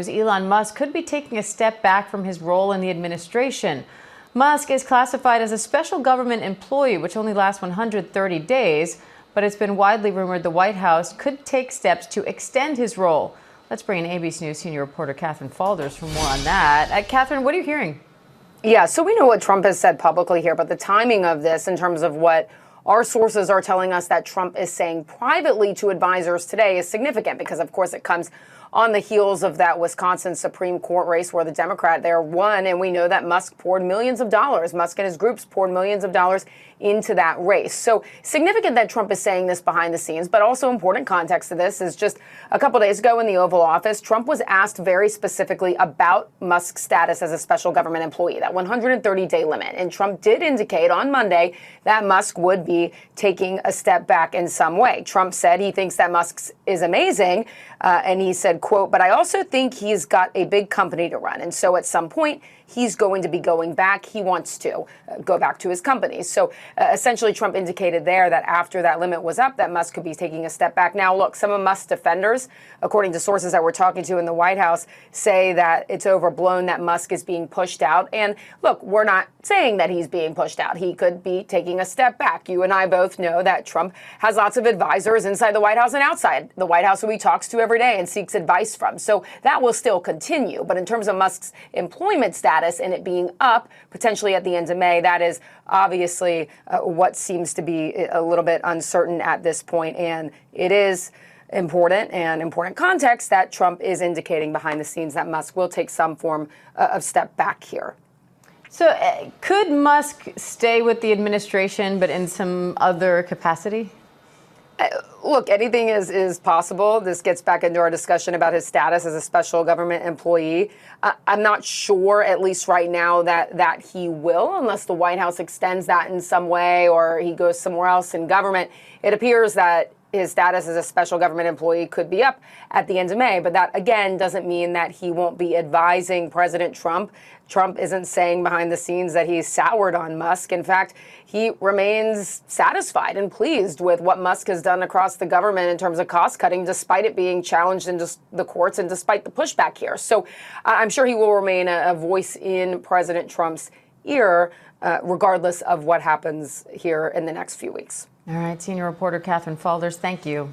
Elon Musk could be taking a step back from his role in the administration. Musk is classified as a special government employee, which only lasts 130 days, but it's been widely rumored the White House could take steps to extend his role. Let's bring in ABC News senior reporter Catherine Falders for more on that. Catherine, what are you hearing? Yeah, so we know what Trump has said publicly here, but the timing of this in terms of what our sources are telling us that Trump is saying privately to advisors today is significant because, of course, it comes on the heels of that Wisconsin Supreme Court race where the Democrat there won. And we know that Musk poured millions of dollars. Musk and his groups poured millions of dollars into that race. So significant that Trump is saying this behind the scenes, but also important context to this is just a couple days ago in the Oval Office, Trump was asked very specifically about Musk's status as a special government employee, that 130-day limit. And Trump did indicate on Monday that Musk would be taking a step back in some way. Trump said he thinks that Musk is amazing. And he said, quote, but I also think he's got a big company to run. And so at some point, he's going to be going back. He wants to go back to his company. So essentially, Trump indicated there that after that limit was up, that Musk could be taking a step back. Now, look, some of Musk's defenders, according to sources that we're talking to in the White House, say that it's overblown, that Musk is being pushed out. And look, we're not saying that he's being pushed out. He could be taking a step back. You and I both know that Trump has lots of advisors inside the White House and outside the White House who he talks to every day and seeks advice from. So that will still continue. But in terms of Musk's employment status and it being up potentially at the end of May, that is obviously what seems to be a little bit uncertain at this point. And it is important context that Trump is indicating behind the scenes that Musk will take some form of step back here. So could Musk stay with the administration, but in some other capacity? Look, anything is possible. This gets back into our discussion about his status as a special government employee. I'm not sure, at least right now, that he will, unless the White House extends that in some way or he goes somewhere else in government. It appears that his status as a special government employee could be up at the end of May. But that, again, doesn't mean that he won't be advising President Trump. Trump isn't saying behind the scenes that he's soured on Musk. In fact, he remains satisfied and pleased with what Musk has done across the government in terms of cost cutting, despite it being challenged in the courts and despite the pushback here. So I'm sure he will remain a voice in President Trump's ear, regardless of what happens here in the next few weeks. All right, senior reporter Catherine Falders, thank you.